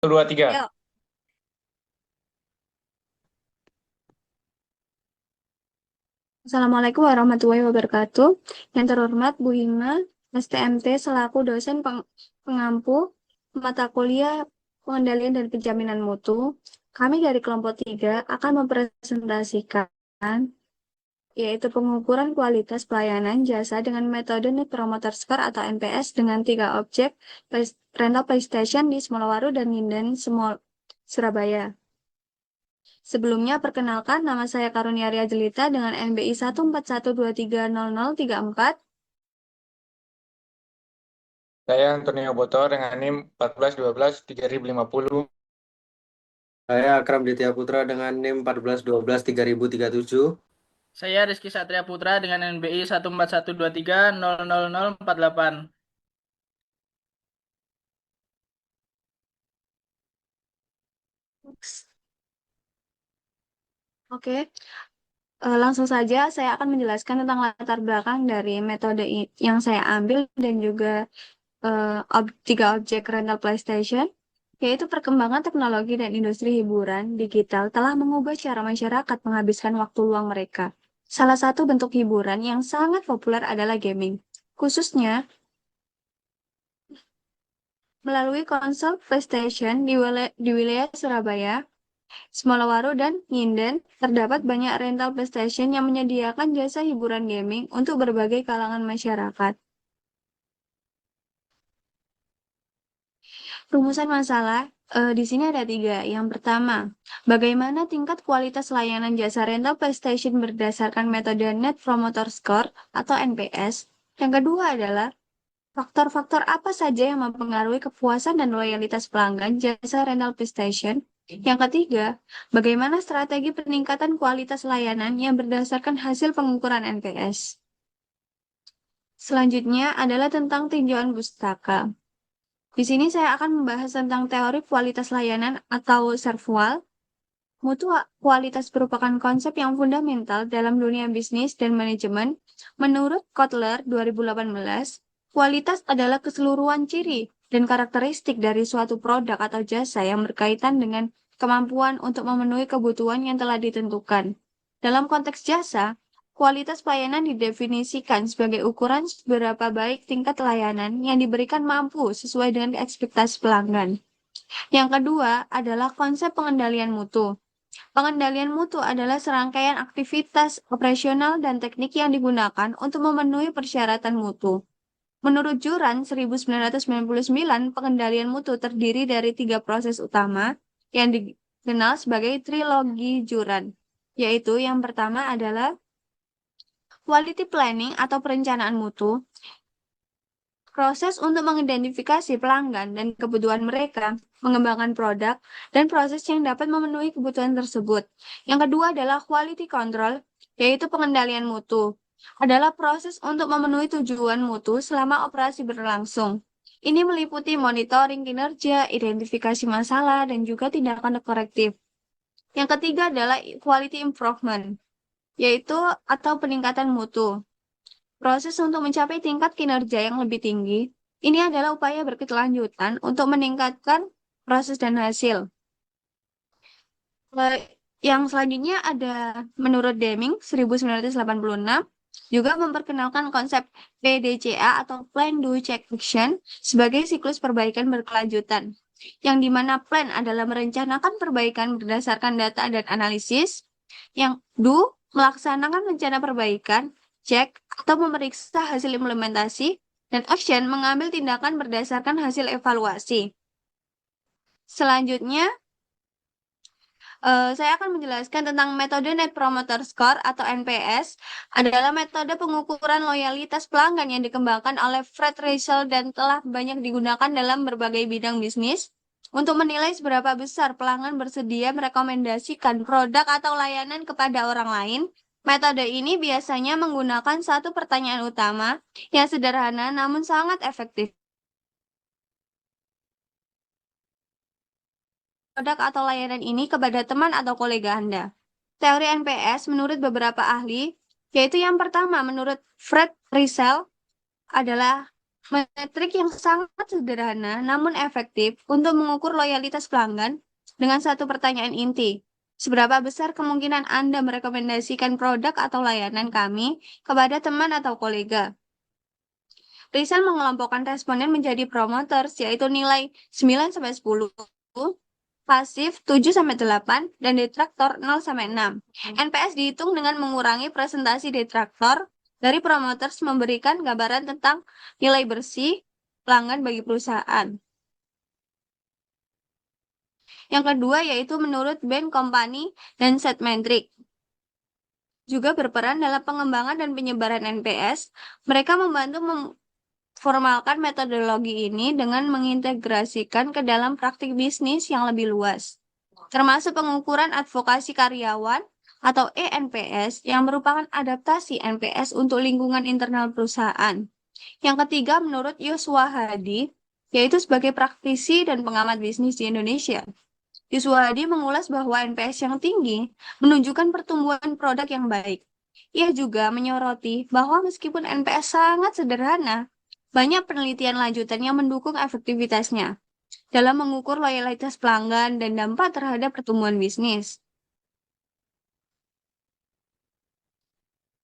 Dua, tiga. Yuk. Assalamualaikum warahmatullahi wabarakatuh. Yang terhormat Bu Hima, STMT selaku dosen pengampu mata kuliah pengendalian dan penjaminan mutu. Kami dari kelompok 3 akan mempresentasikan yaitu pengukuran kualitas pelayanan jasa dengan metode Net Promoter Score atau NPS dengan 3 objek rental PlayStation di Semolawaru dan Nginden, Surabaya. Sebelumnya, perkenalkan nama saya Karunia Ria Jelita dengan NBI 141230034. Saya Antonio Boto dengan NIM 1412-3050. Saya Akram Ditya Putra dengan NIM 1412-3037. Saya Rizky Satria Putra dengan NBI 14123000048. Oke, langsung saja saya akan menjelaskan tentang latar belakang dari metode yang saya ambil dan juga 3 objek rental PlayStation, yaitu perkembangan teknologi dan industri hiburan digital telah mengubah cara masyarakat menghabiskan waktu luang mereka. Salah satu bentuk hiburan yang sangat populer adalah gaming, khususnya melalui konsol PlayStation di wilayah Surabaya, Semolawaru, dan Nginden, terdapat banyak rental PlayStation yang menyediakan jasa hiburan gaming untuk berbagai kalangan masyarakat. Rumusan masalah di sini ada 3. Yang pertama, bagaimana tingkat kualitas layanan jasa rental PlayStation berdasarkan metode Net Promoter Score atau NPS. Yang kedua adalah faktor-faktor apa saja yang mempengaruhi kepuasan dan loyalitas pelanggan jasa rental PlayStation. Yang ketiga, bagaimana strategi peningkatan kualitas layanan yang berdasarkan hasil pengukuran NPS. Selanjutnya adalah tentang tinjauan pustaka. Di sini saya akan membahas tentang teori kualitas layanan atau servual. Mutu kualitas merupakan konsep yang fundamental dalam dunia bisnis dan manajemen. Menurut Kotler 2018, kualitas adalah keseluruhan ciri dan karakteristik dari suatu produk atau jasa yang berkaitan dengan kemampuan untuk memenuhi kebutuhan yang telah ditentukan. Dalam konteks jasa, kualitas pelayanan didefinisikan sebagai ukuran seberapa baik tingkat layanan yang diberikan mampu sesuai dengan ekspektasi pelanggan. Yang kedua adalah konsep pengendalian mutu. Pengendalian mutu adalah serangkaian aktivitas operasional dan teknik yang digunakan untuk memenuhi persyaratan mutu. Menurut Juran 1999, pengendalian mutu terdiri dari 3 proses utama yang dikenal sebagai trilogi Juran, yaitu yang pertama adalah quality planning atau perencanaan mutu, proses untuk mengidentifikasi pelanggan dan kebutuhan mereka, mengembangkan produk, dan proses yang dapat memenuhi kebutuhan tersebut. Yang kedua adalah quality control, yaitu pengendalian mutu. Adalah proses untuk memenuhi tujuan mutu selama operasi berlangsung. Ini meliputi monitoring kinerja, identifikasi masalah, dan juga tindakan korektif. Yang ketiga adalah quality improvement, yaitu atau peningkatan mutu. Proses untuk mencapai tingkat kinerja yang lebih tinggi, ini adalah upaya berkelanjutan untuk meningkatkan proses dan hasil. Yang selanjutnya ada menurut Deming 1986 juga memperkenalkan konsep PDCA atau Plan Do Check Action sebagai siklus perbaikan berkelanjutan, yang dimana plan adalah merencanakan perbaikan berdasarkan data dan analisis, yang do melaksanakan rencana perbaikan, check atau memeriksa hasil implementasi, dan action mengambil tindakan berdasarkan hasil evaluasi. Selanjutnya, saya akan menjelaskan tentang metode Net Promoter Score atau NPS adalah metode pengukuran loyalitas pelanggan yang dikembangkan oleh Fred Russell dan telah banyak digunakan dalam berbagai bidang bisnis untuk menilai seberapa besar pelanggan bersedia merekomendasikan produk atau layanan kepada orang lain. Metode ini biasanya menggunakan satu pertanyaan utama yang sederhana namun sangat efektif. Produk atau layanan ini kepada teman atau kolega Anda. Teori NPS menurut beberapa ahli, yaitu yang pertama menurut Fred Russell adalah Metrik yang sangat sederhana namun efektif untuk mengukur loyalitas pelanggan dengan satu pertanyaan inti. Seberapa besar kemungkinan Anda merekomendasikan produk atau layanan kami kepada teman atau kolega? Rizal mengelompokkan responden menjadi promoters, yaitu nilai 9-10, pasif 7-8, dan detraktor 0-6. NPS dihitung dengan mengurangi presentasi detraktor dari promoters memberikan gambaran tentang nilai bersih pelanggan bagi perusahaan. Yang kedua yaitu menurut Bain Company dan Setmetric. Juga berperan dalam pengembangan dan penyebaran NPS, mereka membantu formalkan metodologi ini dengan mengintegrasikan ke dalam praktik bisnis yang lebih luas, termasuk pengukuran advokasi karyawan atau ENPS yang merupakan adaptasi NPS untuk lingkungan internal perusahaan. Yang ketiga, menurut Yosua Hadi, yaitu sebagai praktisi dan pengamat bisnis di Indonesia. Yosua Hadi mengulas bahwa NPS yang tinggi menunjukkan pertumbuhan produk yang baik. Ia juga menyoroti bahwa meskipun NPS sangat sederhana, banyak penelitian lanjutan yang mendukung efektivitasnya dalam mengukur loyalitas pelanggan dan dampak terhadap pertumbuhan bisnis.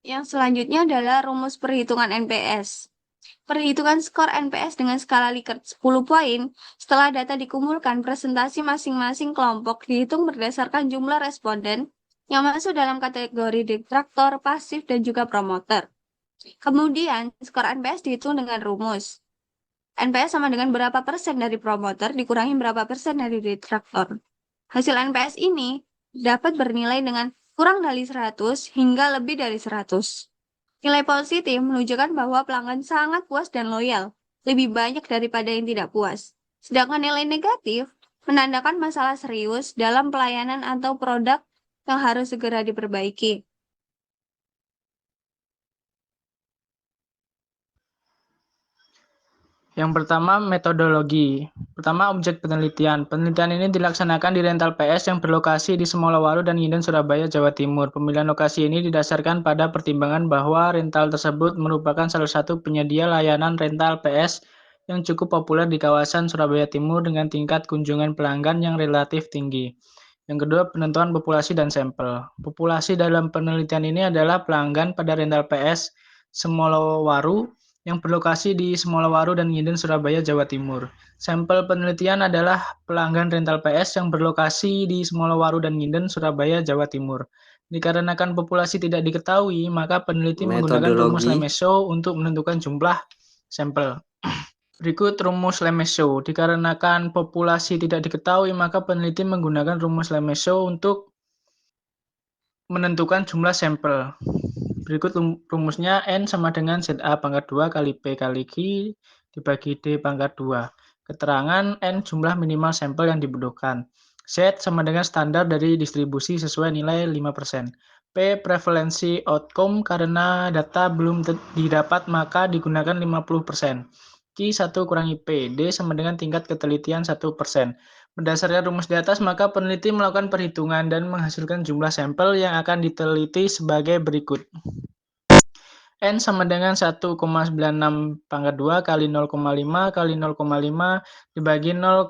Yang selanjutnya adalah rumus perhitungan NPS. Perhitungan skor NPS dengan skala Likert 10 poin, setelah data dikumpulkan, presentasi masing-masing kelompok dihitung berdasarkan jumlah responden yang masuk dalam kategori detraktor, pasif, dan juga promoter. Kemudian, skor NPS dihitung dengan rumus. NPS sama dengan berapa persen dari promoter dikurangi berapa persen dari detraktor. Hasil NPS ini dapat bernilai dengan kurang dari 100 hingga lebih dari 100. Nilai positif menunjukkan bahwa pelanggan sangat puas dan loyal, lebih banyak daripada yang tidak puas. Sedangkan nilai negatif menandakan masalah serius dalam pelayanan atau produk yang harus segera diperbaiki. Yang pertama, metodologi. Pertama, objek penelitian. Penelitian ini dilaksanakan di rental PS yang berlokasi di Semolawaru dan Nginden, Surabaya, Jawa Timur. Pemilihan lokasi ini didasarkan pada pertimbangan bahwa rental tersebut merupakan salah satu penyedia layanan rental PS yang cukup populer di kawasan Surabaya Timur dengan tingkat kunjungan pelanggan yang relatif tinggi. Yang kedua, penentuan populasi dan sampel. Populasi dalam penelitian ini adalah pelanggan pada rental PS Semolawaru yang berlokasi di Semolawaru dan Nginden, Surabaya, Jawa Timur. Sampel penelitian adalah pelanggan rental PS yang berlokasi di Semolawaru dan Nginden, Surabaya, Jawa Timur. Dikarenakan populasi tidak diketahui, maka peneliti menggunakan rumus Metodologi. Lemeshow untuk menentukan jumlah sampel. Berikut rumus Lemeshow. Dikarenakan populasi tidak diketahui, maka peneliti menggunakan rumus Lemeshow untuk menentukan jumlah sampel. Berikut rumusnya N sama dengan ZA pangkat 2 kali P kali Q dibagi D pangkat 2. Keterangan N jumlah minimal sampel yang dibutuhkan. Z sama dengan standar dari distribusi sesuai nilai 5%. P prevalensi outcome karena data belum didapat maka digunakan 50%. Q 1 kurangi P. D sama dengan tingkat ketelitian 1%. Berdasarkan rumus di atas, maka peneliti melakukan perhitungan dan menghasilkan jumlah sampel yang akan diteliti sebagai berikut. N sama dengan 1,96 pangkat 2 kali 0,5 kali 0,5 dibagi 0,1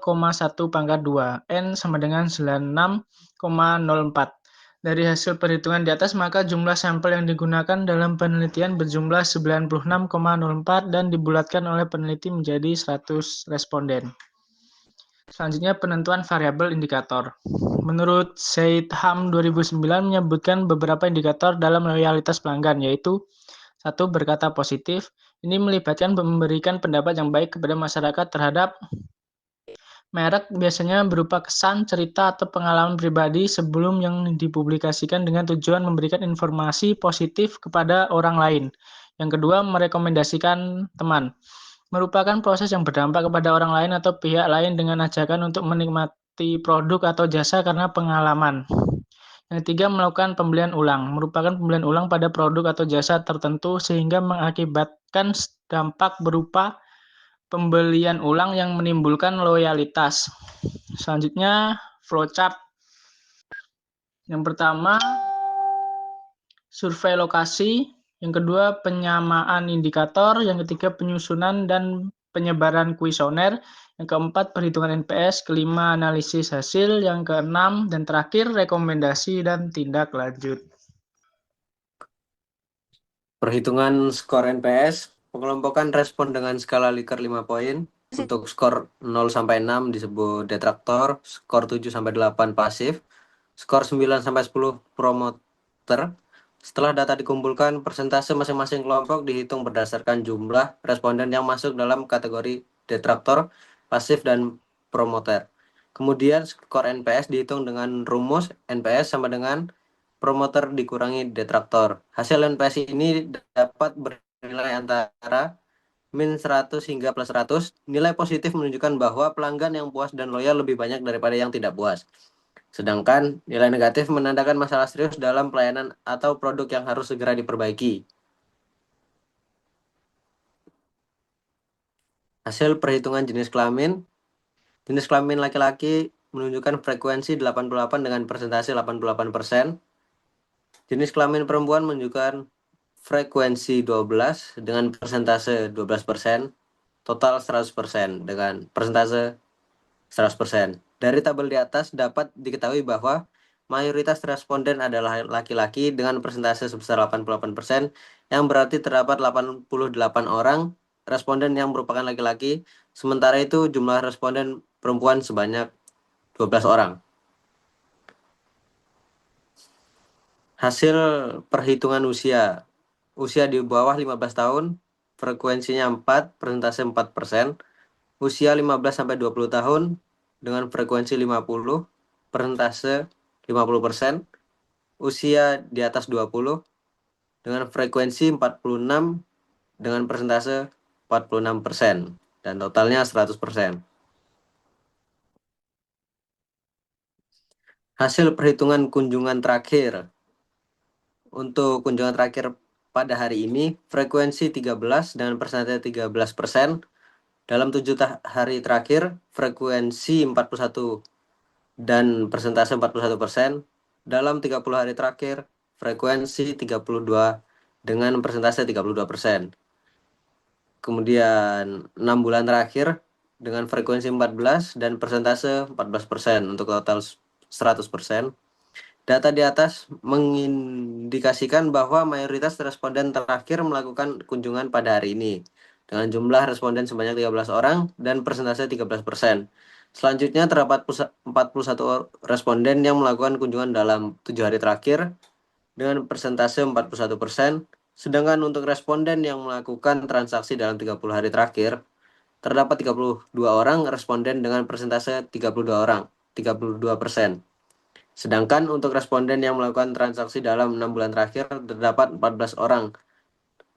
pangkat 2. N sama dengan 96,04. Dari hasil perhitungan di atas, maka jumlah sampel yang digunakan dalam penelitian berjumlah 96,04 dan dibulatkan oleh peneliti menjadi 100 responden. Selanjutnya, penentuan variabel indikator. Menurut Seitham 2009 menyebutkan beberapa indikator dalam loyalitas pelanggan, yaitu 1. Berkata positif. Ini melibatkan memberikan pendapat yang baik kepada masyarakat terhadap merek, biasanya berupa kesan, cerita, atau pengalaman pribadi sebelum yang dipublikasikan dengan tujuan memberikan informasi positif kepada orang lain. Yang kedua, merekomendasikan teman. Merupakan proses yang berdampak kepada orang lain atau pihak lain dengan ajakan untuk menikmati produk atau jasa karena pengalaman. Yang ketiga, melakukan pembelian ulang. Merupakan pembelian ulang pada produk atau jasa tertentu sehingga mengakibatkan dampak berupa pembelian ulang yang menimbulkan loyalitas. Selanjutnya, flowchart. Yang pertama, survei lokasi. Yang kedua, penyamaan indikator. Yang ketiga, penyusunan dan penyebaran kuesioner. Yang keempat, perhitungan NPS. Kelima, analisis hasil. Yang keenam, dan terakhir, rekomendasi dan tindak lanjut. Perhitungan skor NPS, pengelompokan respon dengan skala Likert 5 poin. Untuk skor 0 sampai 6 disebut detraktor, skor 7 sampai 8 pasif, skor 9 sampai 10 promoter. Setelah data dikumpulkan, persentase masing-masing kelompok dihitung berdasarkan jumlah responden yang masuk dalam kategori detraktor, pasif, dan promoter. Kemudian skor NPS dihitung dengan rumus NPS sama dengan promoter dikurangi detraktor. Hasil NPS ini dapat bernilai antara min 100 hingga plus 100. Nilai positif menunjukkan bahwa pelanggan yang puas dan loyal lebih banyak daripada yang tidak puas. Sedangkan nilai negatif menandakan masalah serius dalam pelayanan atau produk yang harus segera diperbaiki. Hasil perhitungan jenis kelamin. Jenis kelamin laki-laki menunjukkan frekuensi 88 dengan persentase 88%. Jenis kelamin perempuan menunjukkan frekuensi 12 dengan persentase 12%. Total 100% dengan persentase 100%. Dari tabel di atas dapat diketahui bahwa mayoritas responden adalah laki-laki dengan persentase sebesar 88%, yang berarti terdapat 88 orang responden yang merupakan laki-laki, sementara itu jumlah responden perempuan sebanyak 12 orang. Hasil perhitungan usia. Usia di bawah 15 tahun, frekuensinya 4, persentase 4%. Usia 15-20 tahun dengan frekuensi 50, persentase 50%. Usia di atas 20 dengan frekuensi 46 dengan persentase 46% dan totalnya 100%. Hasil perhitungan kunjungan terakhir. Untuk kunjungan terakhir pada hari ini, frekuensi 13 dengan persentase 13%. Dalam 7 hari terakhir, frekuensi 41 dan persentase 41%. Dalam 30 hari terakhir, frekuensi 32 dengan persentase 32%. Kemudian 6 bulan terakhir dengan frekuensi 14 dan persentase 14% untuk total 100%. Data di atas mengindikasikan bahwa mayoritas responden terakhir melakukan kunjungan pada hari ini dengan jumlah responden sebanyak 13 orang dan persentase 13%. Selanjutnya terdapat 41 responden yang melakukan kunjungan dalam 7 hari terakhir dengan persentase 41%, sedangkan untuk responden yang melakukan transaksi dalam 30 hari terakhir terdapat 32 orang responden dengan persentase 32%. Sedangkan untuk responden yang melakukan transaksi dalam 6 bulan terakhir terdapat 14 orang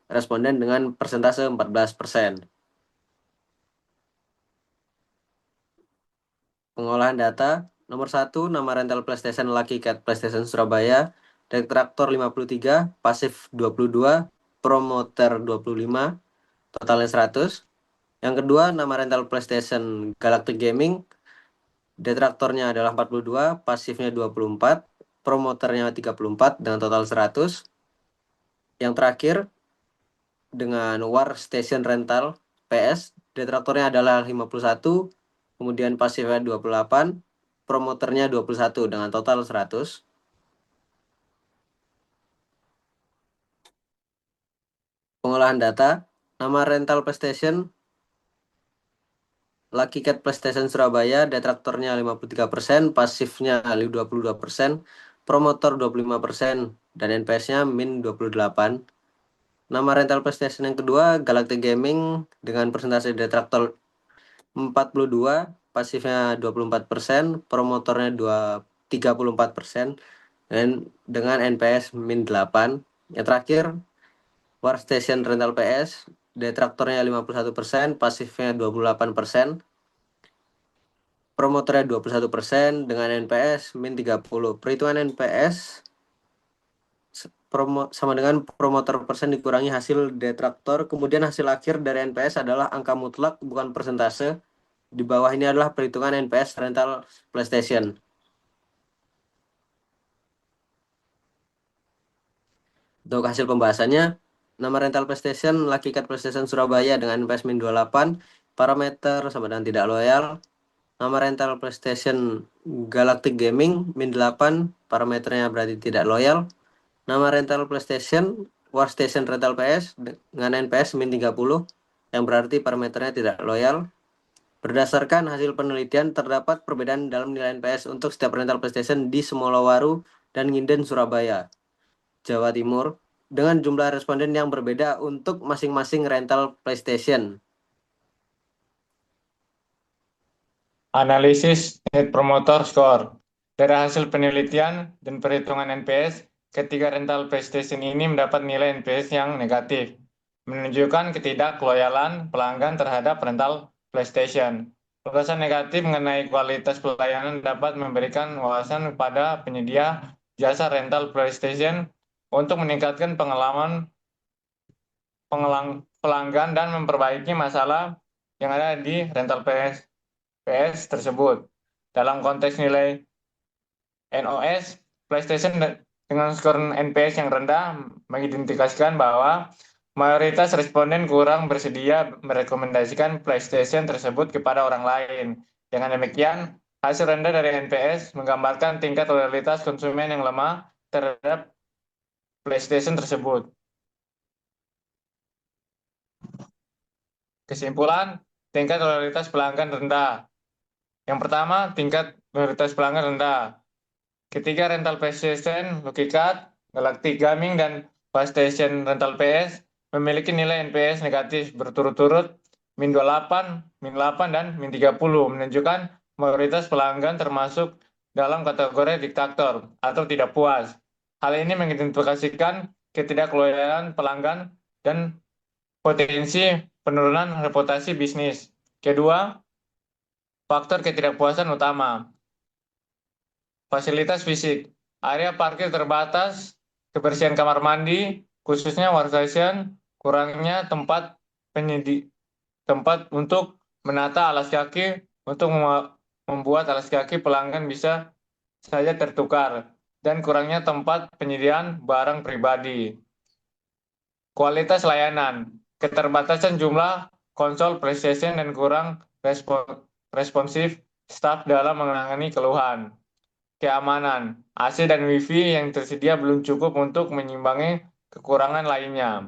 responden dengan persentase 14%. Pengolahan data. Nomor 1, nama rental PlayStation Lucky Cat PlayStation Surabaya, detraktor 53, pasif 22, promoter 25, totalnya 100. Yang kedua, nama rental PlayStation Galactic Gaming, detraktornya adalah 42, pasifnya 24, promoternya 34 dengan total 100. Yang terakhir, dengan War Station Rental PS, detraktornya adalah 51, kemudian pasifnya 28, promoternya 21 dengan total 100. Pengolahan data, nama rental PlayStation Lucky Cat PlayStation Surabaya, detraktornya 53%, pasifnya 22%, promotor 25%, dan NPS-nya min 28. Nama rental PlayStation yang kedua, Galactic Gaming, dengan persentase detraktor 42, pasifnya 24%, promotornya 34%, dan dengan NPS min 8. Yang terakhir, Warstation Rental PS, detraktornya 51%, pasifnya 28%, promotornya 21% dengan NPS min 30. Perhitungan NPS sama dengan promoter persen dikurangi hasil detraktor, kemudian hasil akhir dari NPS adalah angka mutlak bukan persentase. Di bawah ini adalah perhitungan NPS rental PlayStation. Untuk hasil pembahasannya, Nama rental PlayStation Lucky Card PlayStation Surabaya dengan NPS min 28, parameter sama dengan tidak loyal. Nama rental PlayStation Galactic Gaming min 8, parameternya berarti tidak loyal. Nama rental PlayStation Workstation Rental PS dengan NPS min 30, yang berarti parameternya tidak loyal. Berdasarkan hasil penelitian, terdapat perbedaan dalam nilai NPS untuk setiap rental PlayStation di Semolawaru dan Nginden, Surabaya, Jawa Timur, dengan jumlah responden yang berbeda untuk masing-masing rental PlayStation. Analisis Net Promoter Score. Dari hasil penelitian dan perhitungan NPS, ketiga rental PlayStation ini mendapat nilai NPS yang negatif, menunjukkan ketidakloyalan pelanggan terhadap rental PlayStation. Ulasan negatif mengenai kualitas pelayanan dapat memberikan wawasan kepada penyedia jasa rental PlayStation untuk meningkatkan pengalaman pelanggan dan memperbaiki masalah yang ada di rental PS tersebut. Dalam konteks nilai NOS, PlayStation dengan skor NPS yang rendah mengidentifikasikan bahwa mayoritas responden kurang bersedia merekomendasikan PlayStation tersebut kepada orang lain. Dengan demikian, hasil rendah dari NPS menggambarkan tingkat loyalitas konsumen yang lemah terhadap PlayStation tersebut. Kesimpulan, tingkat loyalitas pelanggan rendah. Yang pertama, tingkat loyalitas pelanggan rendah. Ketiga rental PlayStation, Lucky Card, Galactic Gaming, dan PlayStation Rental PS memiliki nilai NPS negatif berturut-turut min 28, min 8, dan min 30, menunjukkan mayoritas pelanggan termasuk dalam kategori diktator atau tidak puas. Hal ini mengidentifikasikan ketidakloyalan pelanggan dan potensi penurunan reputasi bisnis. Kedua, faktor ketidakpuasan utama. Fasilitas fisik. Area parkir terbatas, kebersihan kamar mandi, khususnya workstation, kurangnya tempat untuk menata alas kaki untuk membuat alas kaki pelanggan bisa saja tertukar, dan kurangnya tempat penyediaan barang pribadi. Kualitas layanan. Keterbatasan jumlah konsol PlayStation dan kurang responsif staf dalam menangani keluhan. Keamanan. AC dan Wi-Fi yang tersedia belum cukup untuk menyimbangi kekurangan lainnya.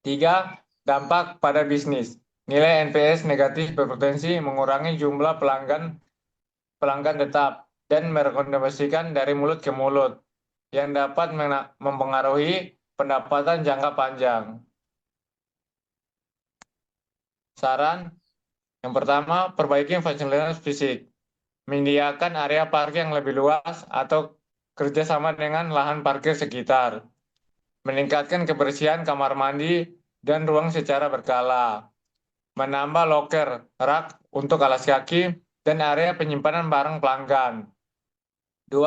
3. Dampak pada bisnis. Nilai NPS negatif berpotensi mengurangi jumlah pelanggan tetap dan merekomendasikan dari mulut ke mulut yang dapat mempengaruhi pendapatan jangka panjang. Saran yang pertama, perbaiki fasilitas fisik. Menyediakan area parkir yang lebih luas atau kerjasama dengan lahan parkir sekitar. Meningkatkan kebersihan kamar mandi dan ruang secara berkala. Menambah loker, rak untuk alas kaki, dan area penyimpanan barang pelanggan. 2.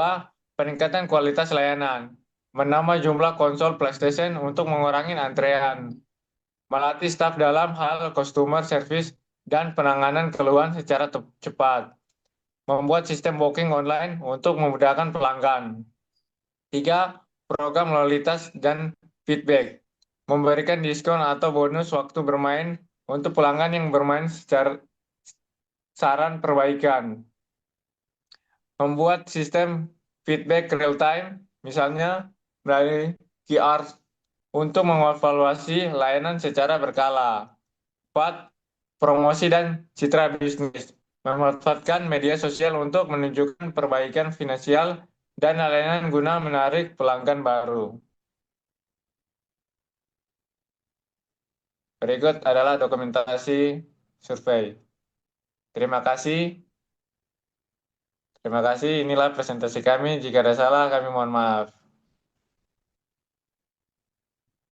Peningkatan kualitas layanan. Menambah jumlah konsol PlayStation untuk mengurangi antrean. Melatih staf dalam hal customer service dan penanganan keluhan secara cepat. Membuat sistem booking online untuk memudahkan pelanggan. 3. Program loyalitas dan feedback. Memberikan diskon atau bonus waktu bermain untuk pelanggan yang bermain secara saran perbaikan. Membuat sistem feedback real time, misalnya melalui QR untuk mengevaluasi layanan secara berkala. 4. Promosi dan citra bisnis. Memanfaatkan media sosial untuk menunjukkan perbaikan finansial dan layanan guna menarik pelanggan baru. Berikut adalah dokumentasi survei. Terima kasih. Inilah presentasi kami. Jika ada salah, kami mohon maaf.